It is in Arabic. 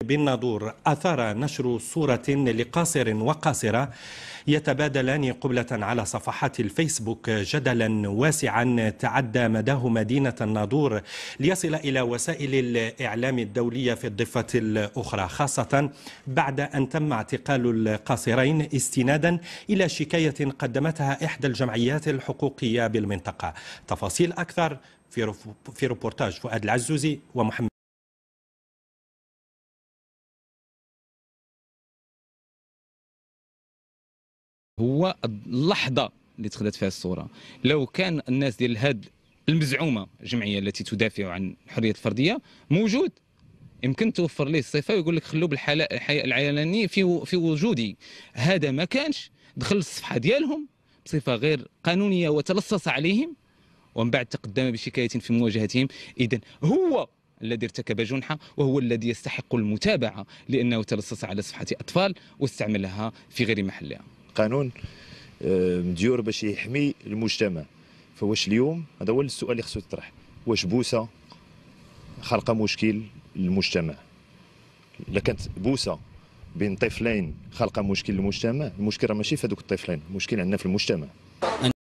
بالناظور أثار نشر صورة لقاصر وقاصرة يتبادلان قبلة على صفحات الفيسبوك جدلا واسعا تعدى مداه مدينة الناظور ليصل إلى وسائل الإعلام الدولية في الضفة الأخرى، خاصة بعد أن تم اعتقال القاصرين استنادا إلى شكاية قدمتها إحدى الجمعيات الحقوقية بالمنطقة. تفاصيل أكثر في روبورتاج فؤاد العزوزي ومحمد. هو اللحظه اللي اتخذت فيها الصوره، لو كان الناس ديال هاد المزعومه الجمعيه التي تدافع عن الحريه الفرديه موجود، يمكن توفر ليه الصفه ويقول لك خلوا بالحياء العلني في وجودي. هذا ما كانش، دخل الصفحه ديالهم بصفه غير قانونيه وتلصص عليهم، ومن بعد تقدم بشكايه في مواجهتهم. اذا هو الذي ارتكب جنحه، وهو الذي يستحق المتابعه لانه تلصص على صفحه اطفال واستعملها في غير محلها. قانون مديور باش يحمي المجتمع، فواش اليوم هذا هو السؤال اللي خصو يطرح، واش بوسه خلقه مشكل للمجتمع؟ الا كانت بوسه بين طفلين خلقه مشكل للمجتمع، المشكل راه ماشي في هذوك الطفلين، المشكل عندنا في المجتمع.